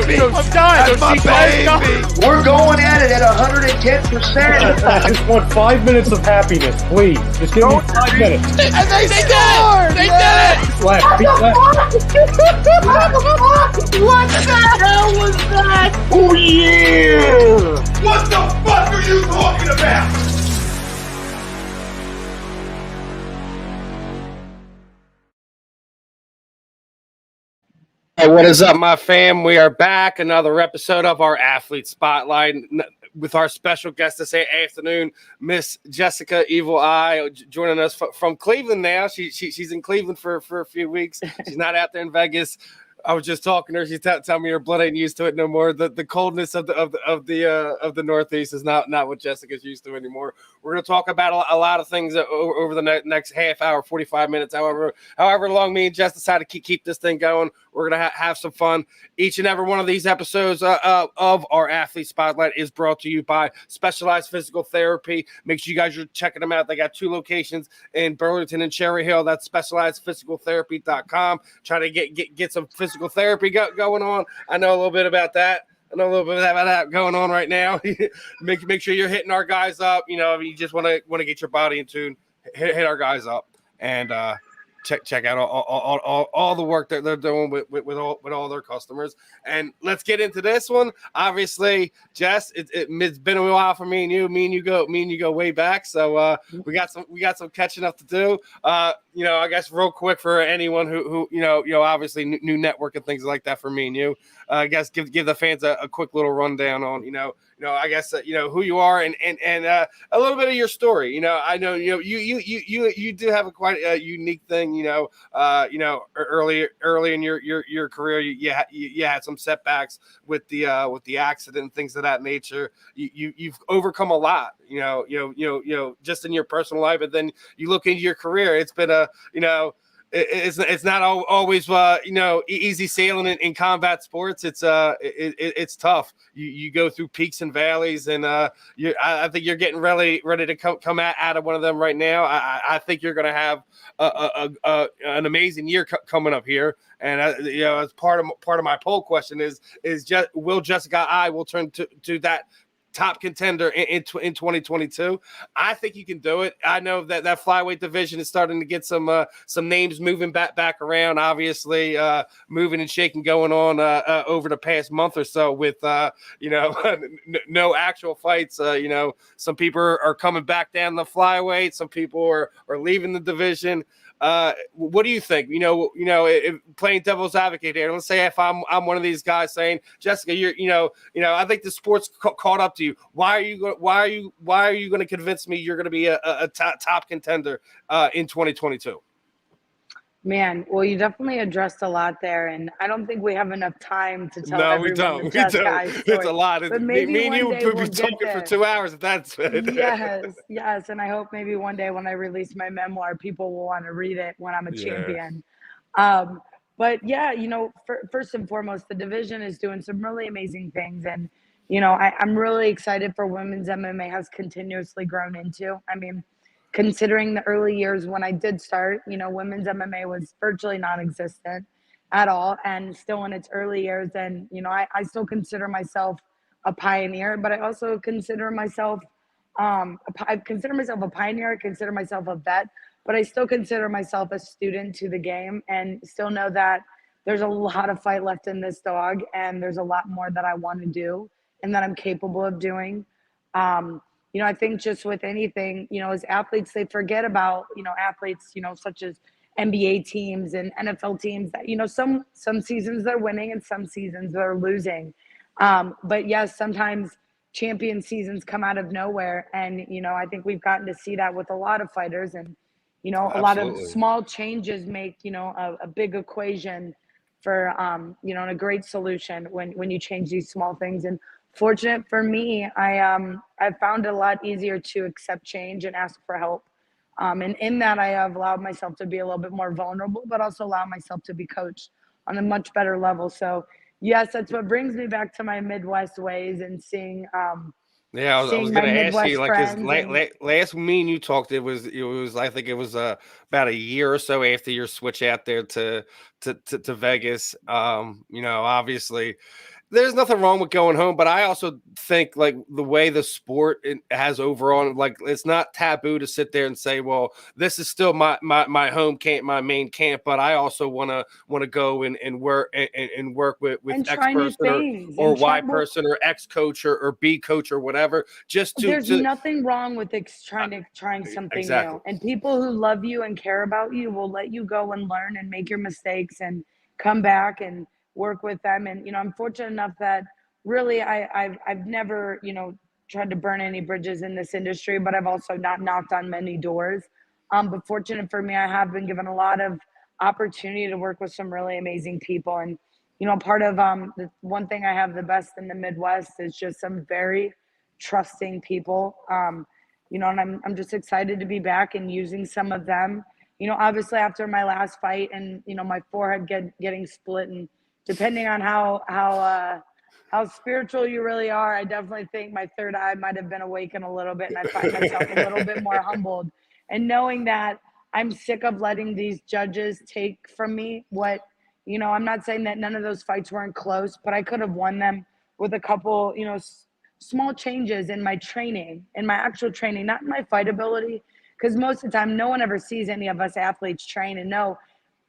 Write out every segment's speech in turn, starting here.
baby. I'm dying. That's my baby. We're going at it at 110%. I just want 5 minutes of happiness, please. Just give me 5 minutes. And they did it! They did it! Left, feet left. What the hell was that? Oh, yeah. What the fuck are you talking about? Hey, what is up, my fam? We are back. Another episode of our Athlete Spotlight with our special guest this afternoon, Miss Jessica Evil Eye, joining us from Cleveland now. She's in Cleveland for a few weeks. She's not out there in Vegas. I was just talking to her. She's telling me her blood ain't used to it no more. The coldness of the Northeast is not what Jessica's used to anymore. We're going to talk about a lot of things over the next half hour, 45 minutes, however long me and Jess decide to keep this thing going. We're going to have some fun. Each and every one of these episodes of our Athlete Spotlight is brought to you by Specialized Physical Therapy. Make sure you guys are checking them out. They got 2 locations in Burlington and Cherry Hill. That's specializedphysicaltherapy.com. Try to get some physical therapy going on. I know a little bit about that. Going on right now. make sure you're hitting our guys up. You know, if you just want to get your body in tune, hit our guys up and check out all the work that they're doing with all their customers. And let's get into this one. Obviously, Jess, it's been a while for me and you go way back. So we got some catching up to do. I guess real quick for anyone who obviously new network and things like that for me and you. I guess give the fans a quick little rundown on I guess who you are and a little bit of your story. I know you do have a quite a unique thing. Early in your career, you had some setbacks with the accident and things of that nature. You've overcome a lot. Just in your personal life, but then you look into your career. It's been it's not always easy sailing in combat sports. It's tough. You go through peaks and valleys, and I think you're getting ready to come out of one of them right now. I think you're going to have an amazing year coming up here. And as part of my poll question is will Jessica I will turn to that top contender in 2022. I think you can do it. I know that flyweight division is starting to get some names moving back around. Obviously, moving and shaking going on over the past month or so with no actual fights. Some people are coming back down the flyweight. Some people are leaving the division. What do you think? Playing devil's advocate here. Let's say if I'm one of these guys saying, Jessica, I think the sport's caught up to you. Why are you going to convince me you're going to be a top contender in 2022? Man, well, you definitely addressed a lot there, and I don't think we have enough time to tell everyone. No, we don't. It's a lot. Me and you would be talking for 2 hours if that's it. Yes, and I hope maybe one day when I release my memoir, people will want to read it when I'm a champion. But yeah, first and foremost, the division is doing some really amazing things, and I'm really excited for women's MMA has continuously grown into. I mean, considering the early years when I did start, women's MMA was virtually non-existent at all and still in its early years. And, I still consider myself a pioneer, but I also consider myself, I consider myself a pioneer. I consider myself a vet, but I still consider myself a student to the game and still know that there's a lot of fight left in this dog. And there's a lot more that I want to do and that I'm capable of doing. I think just with anything, as athletes, they forget about, athletes, such as NBA teams and NFL teams that, some seasons they're winning and some seasons they're losing. But yes, sometimes champion seasons come out of nowhere. And, I think we've gotten to see that with a lot of fighters and, a lot of small changes make, a big equation for, and a great solution when you change these small things. And fortunate for me, I've found it a lot easier to accept change and ask for help. And in that, I have allowed myself to be a little bit more vulnerable, but also allow myself to be coached on a much better level. So yes, that's what brings me back to my Midwest ways and seeing. I was going to ask you, last me and you talked, it was I think it was about a year or so after your switch out there to Vegas. Obviously there's nothing wrong with going home, but I also think like the way the sport has overall, like it's not taboo to sit there and say, well, this is still my home camp, my main camp, but I also want to go and work and work with and X try new person things or and try Y person or X coach or B coach or whatever. Just there's to nothing wrong with trying something exactly. new, and people who love you and care about you will let you go and learn and make your mistakes and come back and work with them. And I'm fortunate enough that really I've never tried to burn any bridges in this industry, but I've also not knocked on many doors. But fortunate for me, I have been given a lot of opportunity to work with some really amazing people. And part of the one thing I have the best in the Midwest is just some very trusting people. And I'm just excited to be back and using some of them. Obviously after my last fight and my forehead getting split, and depending on how spiritual you really are, I definitely think my third eye might have been awakened a little bit, and I find myself a little bit more humbled. And knowing that I'm sick of letting these judges take from me what, I'm not saying that none of those fights weren't close, but I could have won them with a couple, small changes in my training, in my actual training, not in my fight ability. Because most of the time, no one ever sees any of us athletes train and know.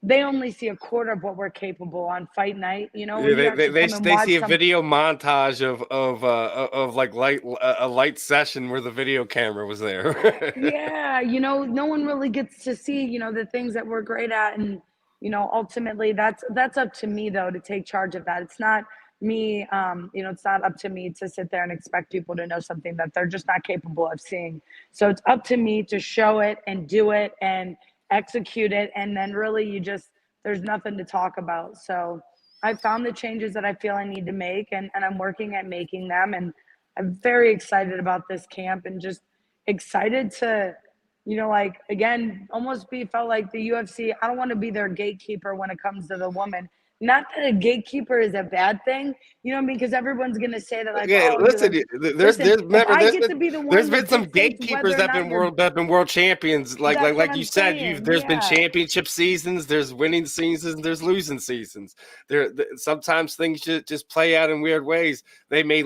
They only see a quarter of what we're capable on fight night. Yeah, When you actually come and watch see a video montage of like a light session where the video camera was there. Yeah, no one really gets to see, the things that we're great at. And, ultimately that's up to me though, to take charge of that. It's not me, it's not up to me to sit there and expect people to know something that they're just not capable of seeing. So it's up to me to show it and do it and execute it. And then really there's nothing to talk about. So I found the changes that I feel I need to make, and I'm working at making them. And I'm very excited about this camp, and just excited to, again, almost felt like the UFC. I don't want to be their gatekeeper when it comes to the woman. Not that a gatekeeper is a bad thing, because everyone's gonna say that, like, Yeah, oh, listen, there's been some gatekeepers that have been world champions. Like you said, there's been championship seasons, there's winning seasons, there's losing seasons. Sometimes things just play out in weird ways. They may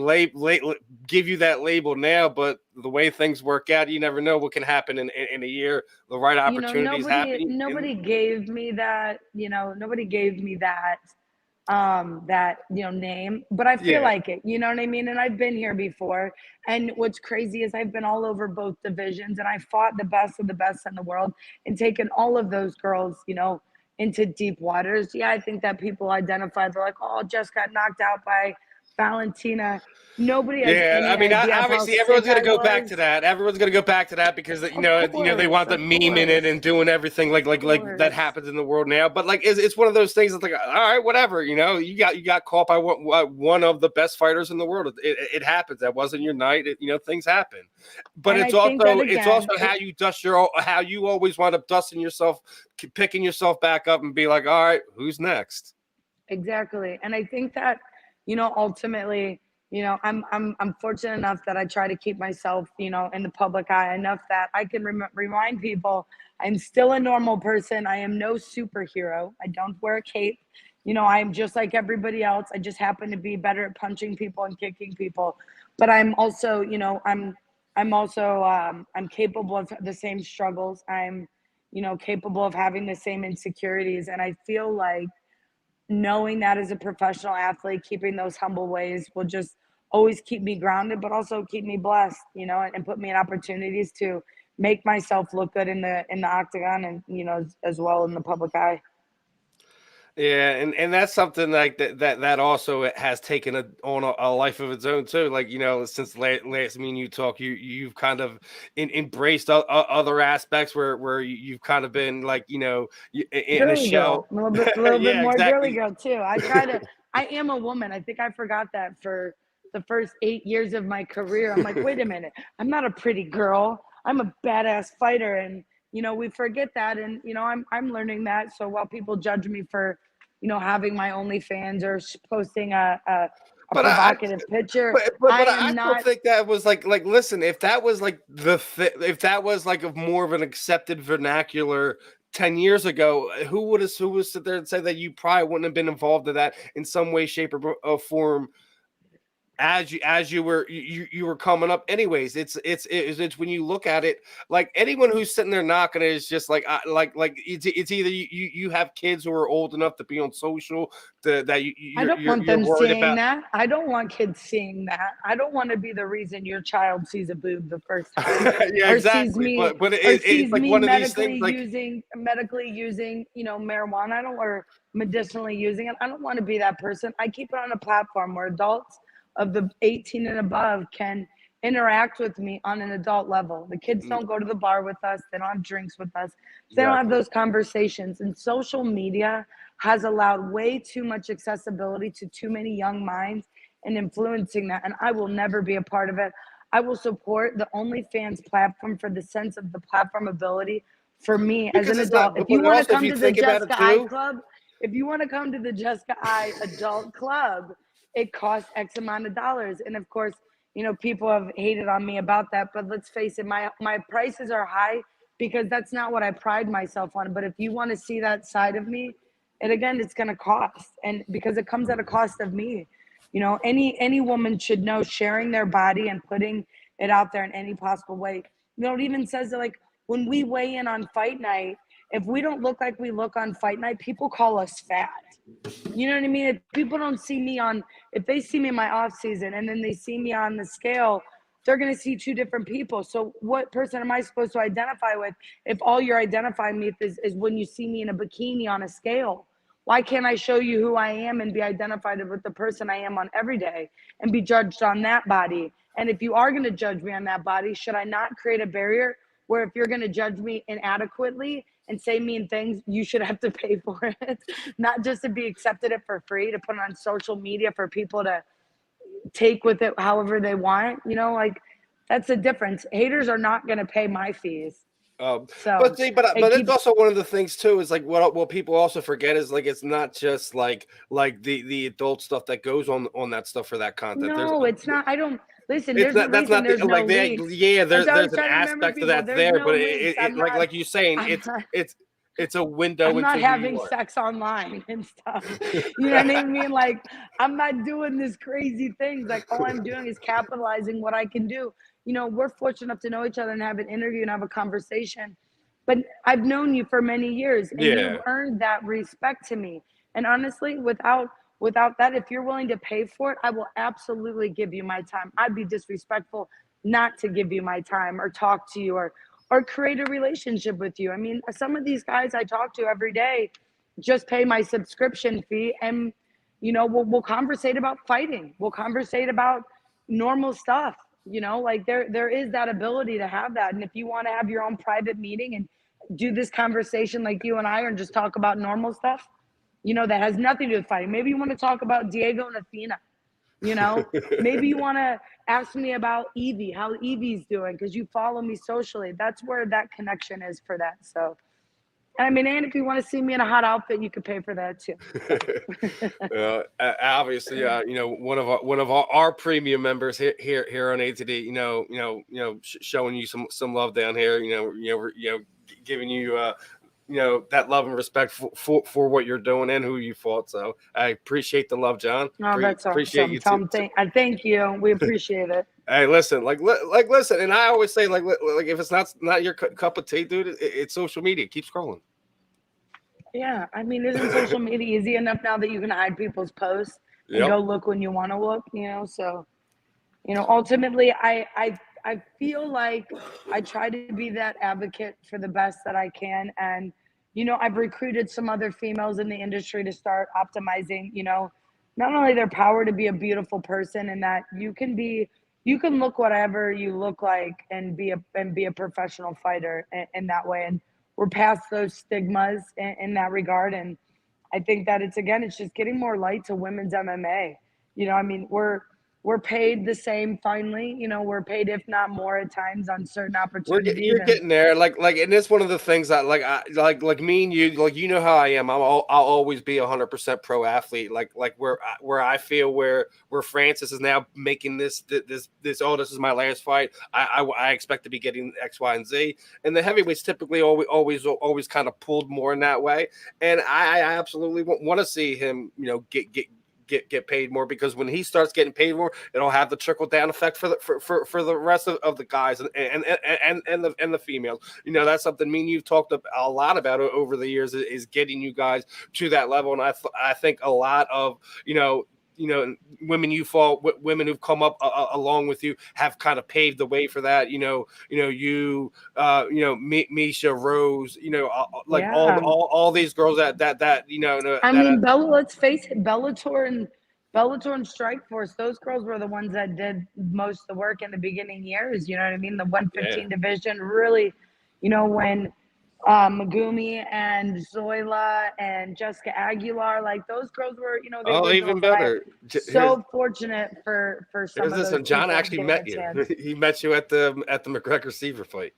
give you that label now, but the way things work out, you never know what can happen in a year. The right opportunities happen. Nobody gave me that. Nobody gave me that. That name, but I feel like it. You know what I mean? And I've been here before. And what's crazy is I've been all over both divisions, and I fought the best of the best in the world, and taken all of those girls, into deep waters. Yeah, I think that people identify. They're like, oh, just got knocked out by Valentina. Nobody has any I mean, idea obviously everyone's going to go back to that. Everyone's going to go back to that because they want the meme in it and doing everything like that happens in the world now. But like, it's one of those things that's like, all right, whatever. You got caught by one of the best fighters in the world. It happens. That wasn't your night. Things happen. But it's also how you always wind up dusting yourself, picking yourself back up, and be like, all right, who's next? Exactly. And I think that ultimately, I'm fortunate enough that I try to keep myself, in the public eye enough that I can remind people I'm still a normal person. I am no superhero. I don't wear a cape. I'm just like everybody else. I just happen to be better at punching people and kicking people. But I'm also, I'm capable of the same struggles. I'm, capable of having the same insecurities. And I feel like knowing that as a professional athlete, keeping those humble ways will just always keep me grounded, but also keep me blessed, and put me in opportunities to make myself look good in the octagon, and as well in the public eye. Yeah, and that's something like that also has taken on a life of its own too. Like, since last me and you talk, you've kind of embraced other aspects where you've kind of been like, in a shell. A little bit more exactly. Girly girl too. I am a woman. I think I forgot that for the first 8 years of my career. I'm like, wait a minute, I'm not a pretty girl. I'm a badass fighter. And we forget that, and I'm learning that. So while people judge me for having my OnlyFans or posting a provocative picture, but I don't think that was like listen, if that was like if that was like a more of an accepted vernacular 10 years ago, who would sit there and say that you probably wouldn't have been involved in that in some way, shape, or form as you were coming up. Anyways, it's when you look at it, like anyone who's sitting there knocking it is just like it's either you have kids who are old enough to be on social that I don't want them seeing that. I don't want kids seeing that. I don't want to be the reason your child sees a boob the first time. Yeah, or exactly. Sees me, but sees it's like me one of these things, like medically using, marijuana. Or medicinally using it. I don't want to be that person. I keep it on a platform where adults of the 18 and above can interact with me on an adult level. The kids don't go to the bar with us. They don't have drinks with us. They don't have those conversations. And social media has allowed way too much accessibility to too many young minds and influencing that. And I will never be a part of it. I will support the OnlyFans platform for the sense of the platform ability for me as an adult. If you want to come to the Jessica I Club, if you want to come to the Jessica I Adult Club, it costs X amount of dollars. And of course, people have hated on me about that, but let's face it, my prices are high because that's not what I pride myself on. But if you want to see that side of me, and again, it's going to cost, and because it comes at a cost of me. Any woman should know sharing their body and putting it out there in any possible way. It even says that, like, when we weigh in on fight night, if we don't look like we look on fight night, people call us fat. You know what I mean? If people don't see me if they see me in my off season and then they see me on the scale, they're going to see two different people. So what person am I supposed to identify with if all you're identifying me with is when you see me in a bikini on a scale? Why can't I show you who I am and be identified with the person I am on every day and be judged on that body? And if you are going to judge me on that body, should I not create a barrier where if you're going to judge me inadequately and say mean things, you should have to pay for it, not just to be accepted it for free, to put it on social media for people to take with it however they want? Like, that's the difference. Haters are not going to pay my fees. But it's also one of the things too is like what people also forget is like it's not just like the adult stuff that goes on that stuff for that content. No, it's not. I don't listen. There's there's there's an aspect of that there, but like you're saying, it's a window. I'm not having sex online and stuff. You know what I mean? Like, I'm not doing this crazy things. Like, all I'm doing is capitalizing what I can do. We're fortunate enough to know each other and have an interview and have a conversation. But I've known you for many years, and you've earned that respect to me. And honestly, without that, if you're willing to pay for it, I will absolutely give you my time. I'd be disrespectful not to give you my time or talk to you or create a relationship with you. I mean, some of these guys I talk to every day just pay my subscription fee, and we'll conversate about fighting. We'll conversate about normal stuff. Like there is that ability to have that. And if you want to have your own private meeting and do this conversation like you and I are and just talk about normal stuff, that has nothing to do with fighting. Maybe you want to talk about Diego and Athena. Maybe you want to ask me about Evie, how Evie's doing, because you follow me socially. That's where that connection is for that. So, and if you want to see me in a hot outfit, you could pay for that too. Obviously, one of our premium members here on ATD, showing you some love down here. Giving you that love and respect for what you're doing and who you fought. So I appreciate the love, John. Oh, that's appreciate awesome. You Tom, thank you. We appreciate it. Hey, listen, listen, and I always say, like if it's not your cup of tea, dude, it's social media. Keep scrolling. Yeah, isn't social media easy enough now that you can hide people's posts and go look when you want to look? So, ultimately, I feel like I try to be that advocate for the best that I can, and I've recruited some other females in the industry to start optimizing, not only their power to be a beautiful person, and that you can look whatever you look like and be a professional fighter in that way. And we're past those stigmas in that regard. And I think that it's just getting more light to women's MMA. we're paid the same finally. You know, we're paid, if not more at times, on certain opportunities. You're getting there, and it's one of the things that, like me and you, like, you know how I am. I'll always be 100% pro athlete. Like where I feel where Francis is now making this. Oh, this is my last fight. I expect to be getting X, Y, and Z. And the heavyweights typically always kind of pulled more in that way. And I absolutely want to see him, get paid more, because when he starts getting paid more, it'll have the trickle down effect for the rest of the guys and the females. That's something me and you've talked a lot about over the years, is getting you guys to that level. And I think a lot of women who've come up along with you have kind of paved the way for that. Miesha, Rose, all these girls I mean, Bella, let's face it, Bellator and Strikeforce, those girls were the ones that did most of the work in the beginning years. You know what I mean? The 115 division really, when Megumi and Zoila and Jessica Aguilar, like those girls were, even better. So fortunate for some of those. John actually met you. He met you at the McGregor Seaver fight.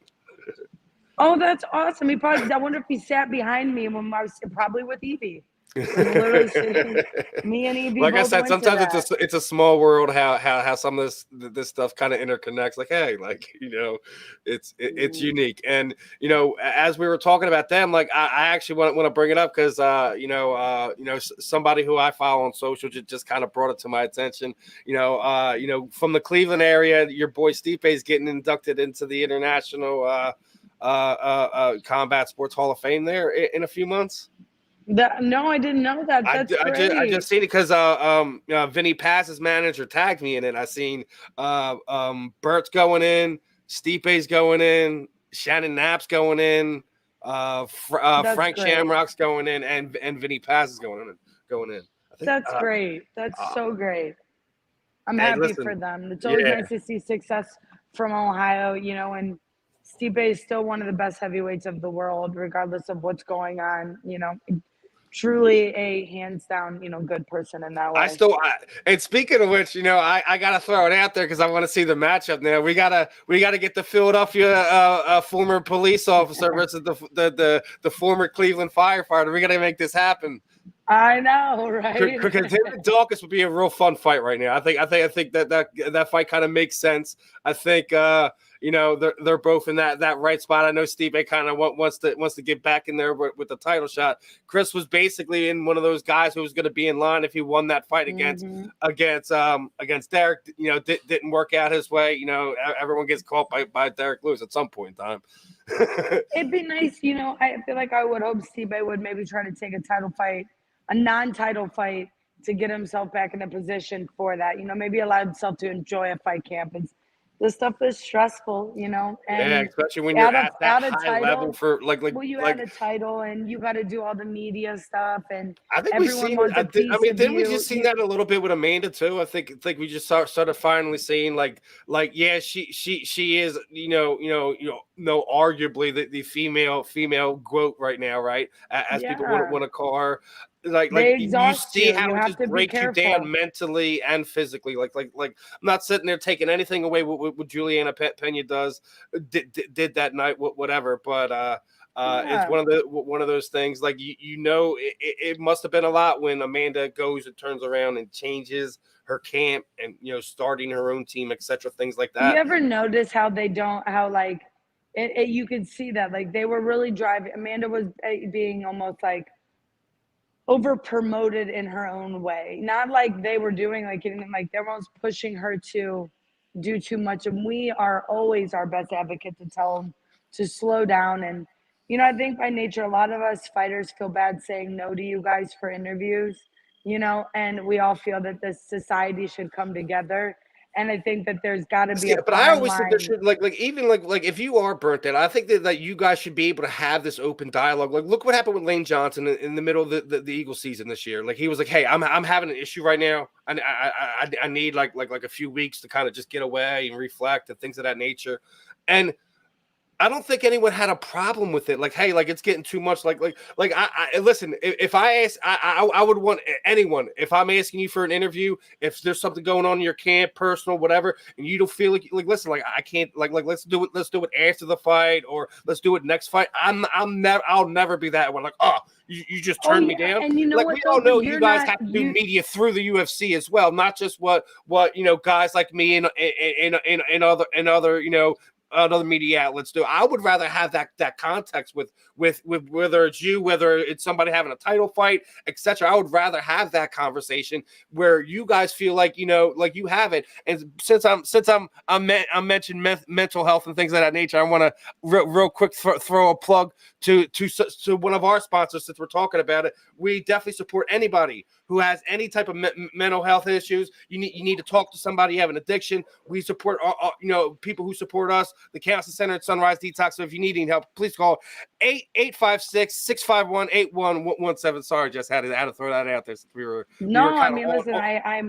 Oh, that's awesome. I wonder if he sat behind me when I was probably with Evie. Literally, me and Evie. Like I said, sometimes it's a small world how some of this stuff kind of interconnects. Like, hey, it's unique. And as we were talking about them, like I actually want to bring it up because somebody who I follow on social just kind of brought it to my attention. From the Cleveland area, your boy Stipe is getting inducted into the International Combat Sports Hall of Fame there in a few months. No, I didn't know that. That's great. I just seen it because Vinny Paz's manager tagged me in it. I seen Bert's going in, Stipe's going in, Shannon Knapp's going in, Frank Shamrock's going in, and Vinny Paz is going in. That's great. That's so great. I'm happy for them. It's always nice to see success from Ohio, and Stipe is still one of the best heavyweights of the world, regardless of what's going on. Truly a hands down, good person in that way. And speaking of which, I gotta throw it out there because I want to see the matchup now. We gotta get the Philadelphia former police officer versus the former Cleveland firefighter. We gotta make this happen. I know, right? Because him and Dawkins would be a real fun fight right now. I think that fight kind of makes sense. I think they're both in that right spot. I know Stipe kind of wants to get back in there with the title shot. Chris was basically in one of those guys who was going to be in line if he won that fight against Derek. Didn't work out his way. Everyone gets caught by Derek Lewis at some point in time. It'd be nice, I feel like I would hope Stipe would maybe try to take a non-title fight to get himself back in a position for that. Maybe allow himself to enjoy a fight camp. This stuff is stressful, and especially when you're at that high level for you had a title and you got to do all the media stuff, and I think didn't we just see that a little bit with Amanda too? I think we just started finally seeing she is arguably the female GOAT right now, right, as people want to call her. You see how it just breaks you down mentally and physically. I'm not sitting there taking anything away what Juliana Pena did that night, whatever. But it's one of those things. It must have been a lot when Amanda goes and turns around and changes her camp and starting her own team, etc. Things like that. You ever notice how they don't? You could see that they were really driving. Amanda was being almost over promoted in her own way, not like they were doing anything, they were almost pushing her to do too much. And we are always our best advocate to tell them to slow down. And I think by nature a lot of us fighters feel bad saying no to you guys for interviews, and we all feel that this society should come together. And I think that there's got to be but I always think there should even if you are burnt out, I think that you guys should be able to have this open dialogue. Look what happened with Lane Johnson in the middle of the Eagle season this year. He was like, "Hey, I'm having an issue right now. I need like a few weeks to kind of just get away and reflect and things of that nature." And I don't think anyone had a problem with it. Like, hey, like it's getting too much. Like I listen. If I ask, I would want anyone. If I'm asking you for an interview, if there's something going on in your camp, personal, whatever, and you don't feel like listen, like I can't, like let's do it. Let's do it after the fight, or let's do it next fight. I'll never be that one. Like, oh, you just turned me down. And you know like what? we all know you guys not, have to do media through the UFC as well, not just what guys like me and other other media outlets do. I would rather have that context with whether it's you, whether it's somebody having a title fight, etc. I would rather have that conversation where you guys feel like like you have it. And since I'm mentioning mental health and things of that nature, I want to real quick throw a plug to one of our sponsors. Since we're talking about it, we definitely support anybody who has any type of mental health issues. You need to talk to somebody. You have an addiction. We support people who support us. The Cancer Center at Sunrise Detox. So if you need any help, please call 856-651-8117. Sorry, just had to throw that out there. Since we were listen, I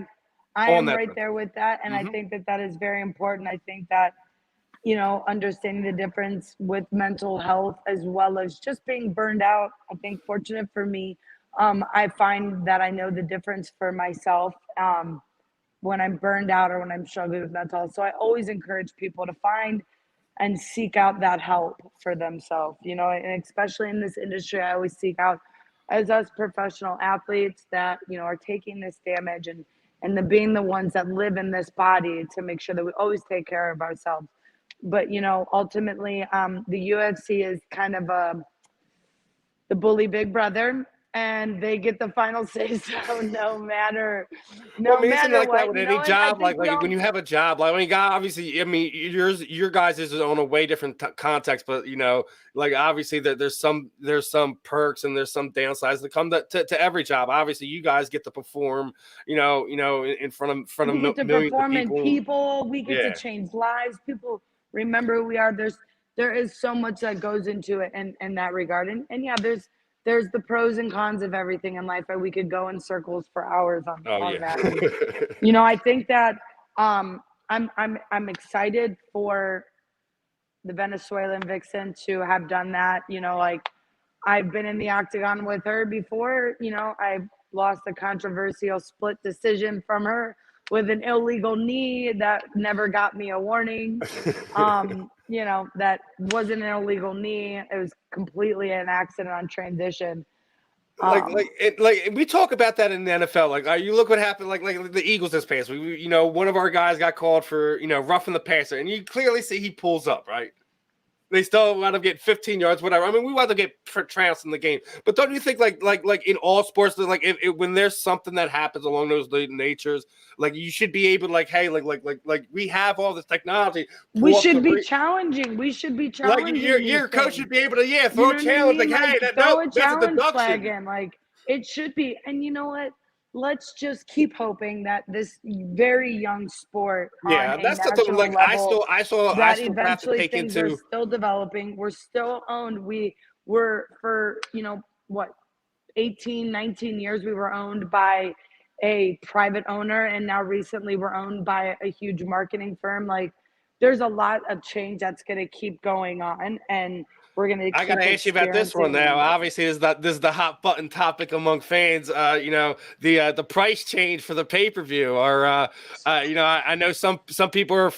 am right there with that, and Mm-hmm. I think that is very important. I think that understanding the difference with mental health as well as just being burned out. I think fortunate for me, I find that I know the difference for myself when I'm burned out or when I'm struggling with mental health. So I always encourage people to find and seek out that help for themselves, and especially in this industry, I always seek out as us professional athletes that, are taking this damage and being the ones that live in this body to make sure that we always take care of ourselves. But, ultimately, the UFC is kind of the bully big brother, and they get the final say. So no matter Well, I mean, isn't it like what, that with any job? Like when you have a job, like obviously, I mean, your guys is on a way different context, but like obviously there's some perks and there's some downsides that come to every job. Obviously, you guys get to perform, in front of we get to millions perform of people. in people. We get to change lives. People remember who we are. There is so much that goes into it in that regard. And yeah, there's the pros and cons of everything in life, and we could go in circles for hours on that. And, I think that I'm excited for the Venezuelan vixen to have done that. Like I've been in the Octagon with her before. I lost a controversial split decision from her with an illegal knee that never got me a warning. That wasn't an illegal knee. It was completely an accident on transition. Like we talk about that in the NFL. Like, you look what happened. Like the Eagles this past week. One of our guys got called for roughing the passer, and you clearly see he pulls up, right? They still wound up getting 15 yards, whatever. I mean, we wound up get trounced in the game. But don't you think, like in all sports, like when there's something that happens along those natures, like you should be able to, like, hey, like we have all this technology. We should be challenging. We should be challenging. Like your coach should be able to throw a challenge. Like, hey, throw a that's a challenge deduction. flag in. Like it should be. And you know what? Let's just keep hoping that this very young sport, that's something like level, I still eventually have to things are still developing. We're still owned. We were for 18, 19 years we were owned by a private owner, and now recently we're owned by a huge marketing firm. Like there's a lot of change that's going to keep going on, and we're going to I got to ask you about this one now. Obviously, this is the hot button topic among fans. The price change for the pay-per-view, or I know some people are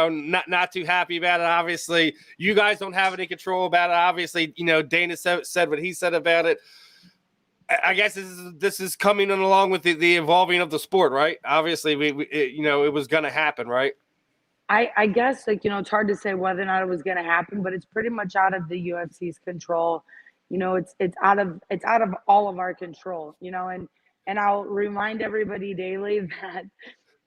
not too happy about it. Obviously, you guys don't have any control about it. Obviously, Dana said what he said about it. I guess this is coming along with the evolving of the sport, right? Obviously, it was going to happen, right? I guess it's hard to say whether or not it was going to happen, but it's pretty much out of the UFC's control. It's out of all of our control. And I'll remind everybody daily that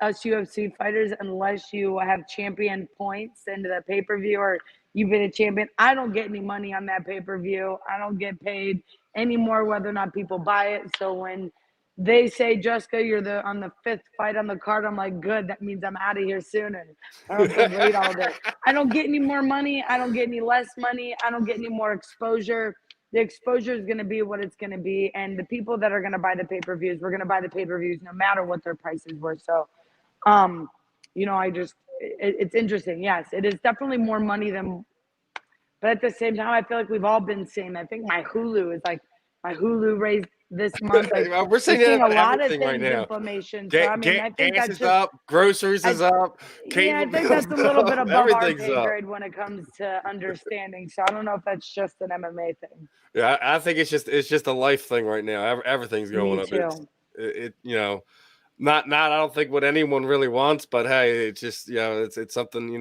us UFC fighters, unless you have champion points into the pay-per-view or you've been a champion, I don't get any money on that pay-per-view. I don't get paid anymore whether or not people buy it. So when they say, Jessica, you're on the 5th fight on the card, I'm like, good. That means I'm out of here soon. And I don't have to wait all day. I don't get any more money. I don't get any less money. I don't get any more exposure. The exposure is going to be what it's going to be. And the people that are going to buy the pay-per-views, we're going to buy the pay-per-views no matter what their prices were. So, it's interesting. Yes, it is definitely more money than But at the same time, I feel like we've all been seeing. I think my Hulu raised this month. Like We're seeing a about lot of everything right things, now. inflammation. So I mean, I think Gas that's is just up, groceries is up, yeah. I cable think bills that's a little bit up, above our everything's pay up. grade when it comes to understanding. So I don't know if that's just an MMA thing. Yeah, I think it's just a life thing right now. Everything's going Me up. too. It not I don't think what anyone really wants, but hey, it's just it's something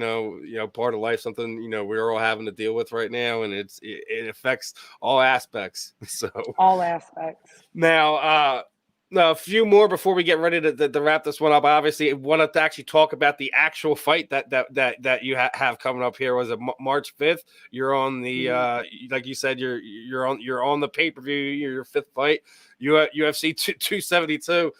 part of life, something we're all having to deal with right now, and it affects all aspects. So All aspects. now a few more before we get ready to wrap this one up. Obviously, I wanted to actually talk about the actual fight that you have coming up here. Was it March 5th? You're on the like you said, you're on the pay-per-view. Your fifth fight, UFC 272.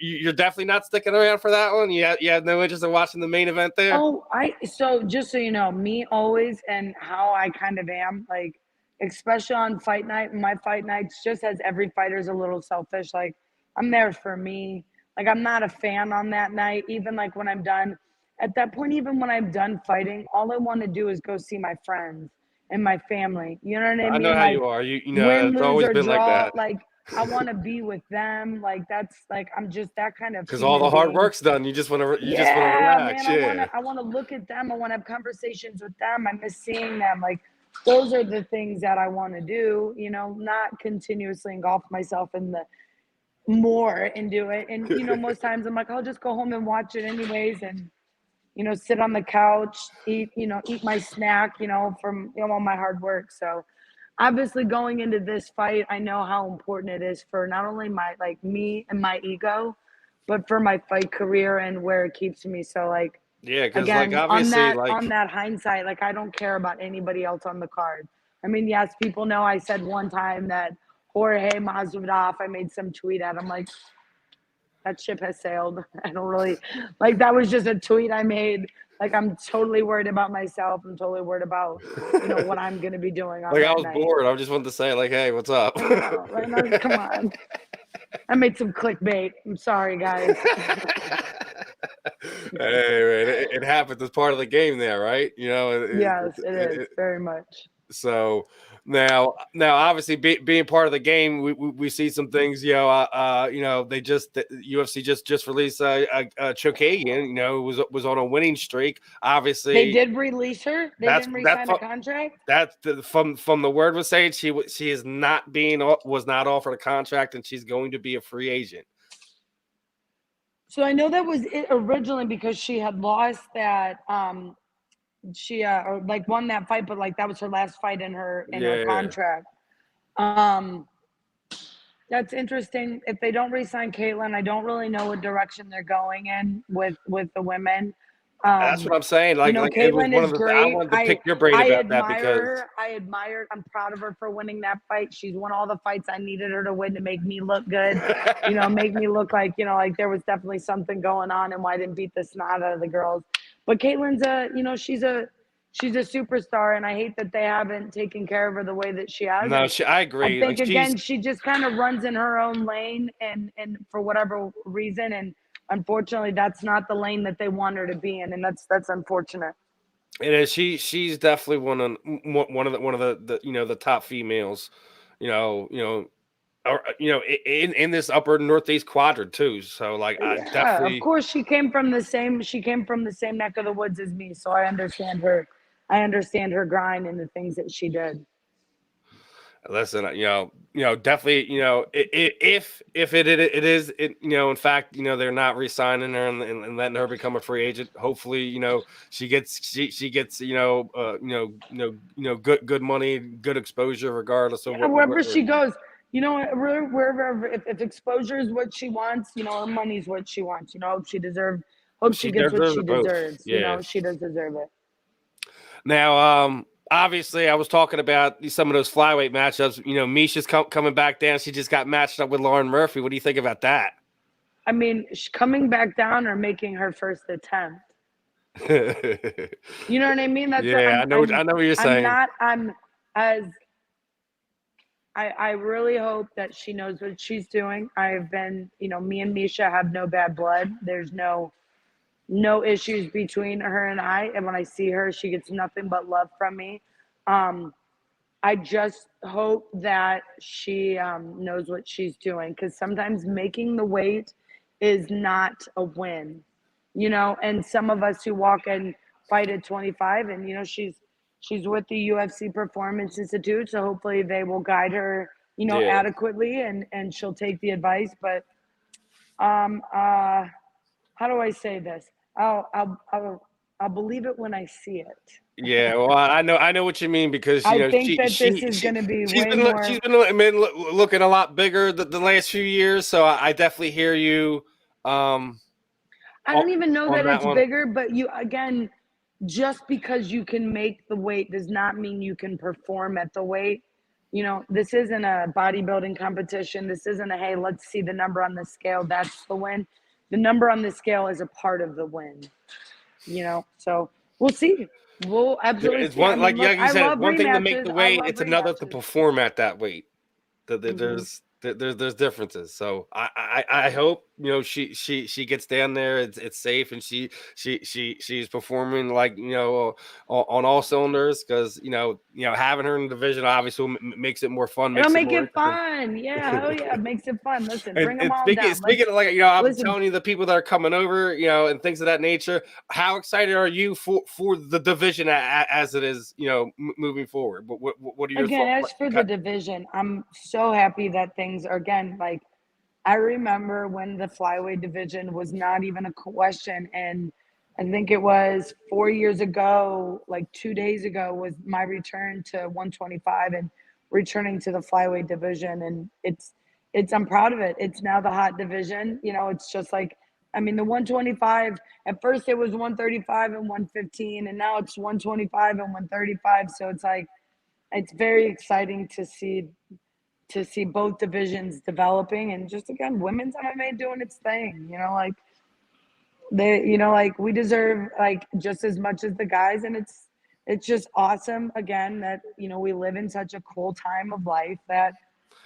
You're definitely not sticking around for that one. You have no interest in watching the main event there. Oh, so just so you know, me always and how I kind of am, like, especially on fight night, my fight nights, just as every fighter's a little selfish. Like, I'm there for me. Like, I'm not a fan on that night. Even like when I'm done, at that point, even when I'm done fighting, all I want to do is go see my friends and my family. You know what I I mean? know how Like, you are. win, It's lose, always or been like draw. that. Like, I want to be with them. Like, that's like, I'm just that kind of Because all the human hard being. work's done. You just want to Yeah, relax. man, I wanna look at them. I wanna have conversations with them. I miss seeing them. Like, those are the things that I want to do, not continuously engulf myself in the more and do it. And most times I'm like, I'll just go home and watch it anyways, and sit on the couch, eat my snack, from all my hard work. So obviously going into this fight, I know how important it is for not only my me and my ego, but for my fight career and where it keeps me. So like, Yeah, because again, obviously on that hindsight, like, I don't care about anybody else on the card. I mean, yes, people know I said one time that Jorge Masvidal, I made some tweet at him like, that ship has sailed. I don't really like, that was just a tweet I made. Like, I'm totally worried about myself. I'm totally worried about what I'm gonna be doing on like that I was night. bored. I just wanted to say like, hey, what's up? Right now, come on. I made some clickbait. I'm sorry, guys. Hey, man, it happens. It's part of the game there, right? Yes, it is very much. So now, obviously, being part of the game, we see some things. They UFC just released Chokagian. Was on a winning streak. Obviously, They did release her. They didn't re-sign a contract. That's from the word was saying she is not was not offered a contract, and she's going to be a free agent. So I know that was it originally because she had lost that. She or like won that fight, but like that was her last fight in her contract. That's interesting. If they don't re-sign Caitlin, I don't really know what direction they're going in with the women. That's what I'm saying. Like Caitlin is great. I wanted to pick your brain about that because her. I admire. I'm proud of her for winning that fight. She's won all the fights I needed her to win to make me look good. Make me look like like there was definitely something going on, and why I didn't beat the snot out of the girls. But Caitlin's she's a superstar, and I hate that they haven't taken care of her the way that she has. No, I agree. I think again, she just kind of runs in her own lane, and for whatever reason, and unfortunately, that's not the lane that they want her to be in, and that's unfortunate. It is. She's definitely one of the top females, in this upper northeast quadrant too. So like, I definitely. Of course, she came from the same neck of the woods as me, so I understand her. I understand her grind and the things that she did. Listen, definitely, if it is, in fact, they're not re-signing her and letting her become a free agent. Hopefully, she gets, good money, good exposure, regardless of wherever she goes. Wherever, if exposure is what she wants, her money's what she wants. Hope she gets what she deserves. Yeah. She does deserve it. Now, obviously, I was talking about some of those flyweight matchups. Miesha's coming back down. She just got matched up with Lauren Murphy. What do you think about that? I mean, coming back down or making her first attempt. You know what I mean? That's I know what you're saying. I really hope that she knows what she's doing. I've been, me and Miesha have no bad blood. There's no issues between her and I. And when I see her, she gets nothing but love from me. I just hope that she knows what she's doing, because sometimes making the weight is not a win, and some of us who walk and fight at 25, and she's with the UFC Performance Institute, so hopefully they will guide her, adequately, and she'll take the advice. But how do I say this? I'll believe it when I see it. Yeah, well, I know what you mean, because I think that this is going to be way more. She's been looking a lot bigger the last few years, so I definitely hear you. I don't even know that it's bigger, but again, just because you can make the weight does not mean you can perform at the weight. This isn't a bodybuilding competition. This isn't a, hey, let's see the number on the scale, that's the win. The number on the scale is a part of the win. So we'll see. We'll absolutely. It's one, like you said, one thing to make the weight, it's another rematches. to perform at that weight. There's differences. So I hope she gets down there. It's safe, and she's performing like on all cylinders, because having her in the division obviously makes it more fun. It'll make it fun. Yeah, hell yeah, it makes it fun. Listen, bring them all down. Speaking of, like, I'm telling you, the people that are coming over, and things of that nature. How excited are you for the division as it is, moving forward? What are your thoughts? As for the division, I'm so happy that things are, again, like, I remember when the flyweight division was not even a question, and I think it was 4 years ago, like 2 days ago, was my return to 125 and returning to the flyweight division, and I'm proud of it. It's now the hot division. It's just like, the 125, at first it was 135 and 115, and now it's 125 and 135. So it's like, it's very exciting to see both divisions developing, and just, again, women's MMA doing its thing. We deserve, like, just as much as the guys, and it's just awesome, again, that we live in such a cool time of life that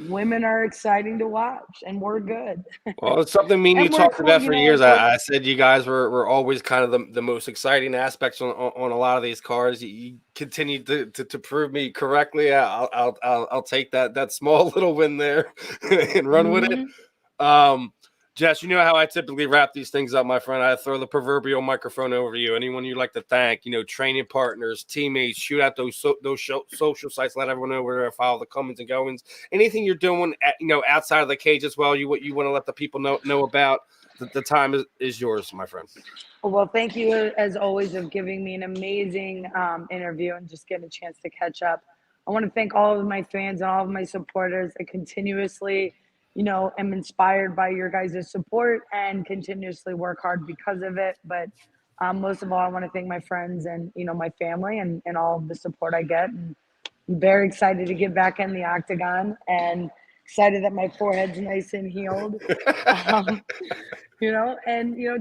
women are exciting to watch, and we're good. Well, it's something me and you talked about for years. I said you guys were always kind of the most exciting aspects on a lot of these cards. You continue to prove me correctly. I'll take that small little win there and run with it. Jess, you know how I typically wrap these things up, my friend. I throw the proverbial microphone over to you. Anyone you'd like to thank, training partners, teammates, shoot out those social sites, let everyone know where to follow the comings and goings. Anything you're doing, outside of the cage as well, you want to let the people know about. The time is yours, my friend. Well, thank you, as always, of giving me an amazing interview and just getting a chance to catch up. I want to thank all of my fans and all of my supporters. I continuously am inspired by your guys' support and continuously work hard because of it. But most of all, I want to thank my friends and, my family and all of the support I get. And I'm very excited to get back in the Octagon, and excited that my forehead's nice and healed.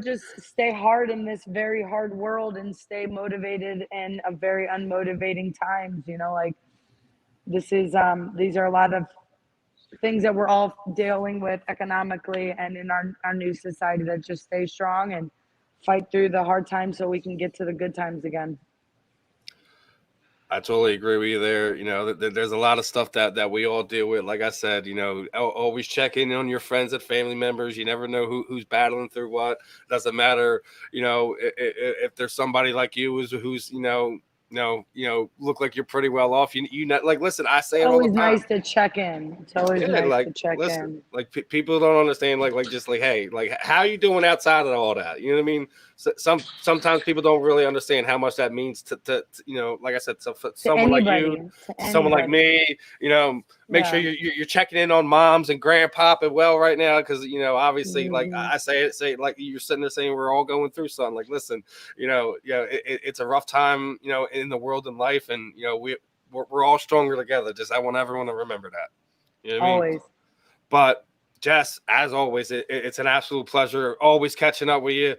Just stay hard in this very hard world, and stay motivated in a very unmotivating times. These are a lot of things that we're all dealing with economically and in our new society, that just stay strong and fight through the hard times so we can get to the good times again. I totally agree with you there. There's a lot of stuff that we all deal with. Like I said, always check in on your friends and family members. You never know who's battling through what. Doesn't matter, if there's somebody like you who's look like you're pretty well off. Listen, I say it all the time. Always nice to check in. It's always nice to check in. Like, people don't understand, hey, how you doing outside of all that? You know what I mean? So, sometimes people don't really understand how much that means to like I said, someone like you, someone like me, make sure you're checking in on moms and grandpop as well right now, because obviously, like I say like you're sitting there saying we're all going through something. Like, listen, it's a rough time, in the world and life, and we're all stronger together. Just, I want everyone to remember that. You know what I mean? But Jess, as always, it's an absolute pleasure always catching up with you.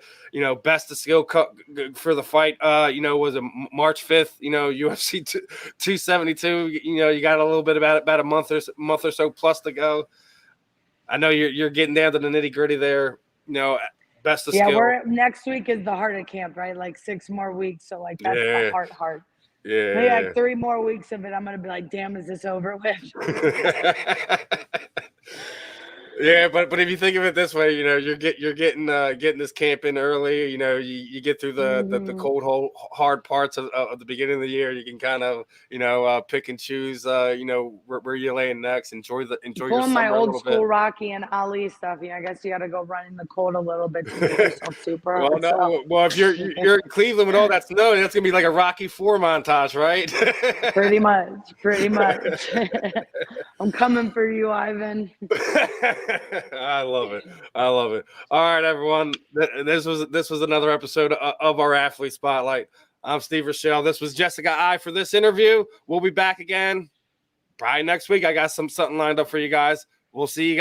Best of skill for the fight. Was it March 5th? UFC 272. You got a little bit about a month or so plus to go. I know you're getting down to the nitty gritty there. Best of skill. Next week is the heart of camp, right? Like 6 more weeks. So, like, that's the heart. Maybe like 3 more weeks of it, I'm gonna be like, damn, is this over with? Yeah, but if you think of it this way, you're getting this camp in early. You get through the cold, hard parts of the beginning of the year. You can kind of pick and choose where you're laying next. Enjoy your Pulling summer my a old little school bit. Rocky and Ali stuff. I guess you got to go run in the cold a little bit to make yourself super. Well, no. Well, if you're in Cleveland with all that snow, that's gonna be like a Rocky IV montage, right? Pretty much. I'm coming for you, Ivan. I love it. All right, everyone. This was another episode of our Athlete Spotlight. I'm Steve Rochelle. This was Jessica I for this interview. We'll be back again probably next week. I got something lined up for you guys. We'll see you guys.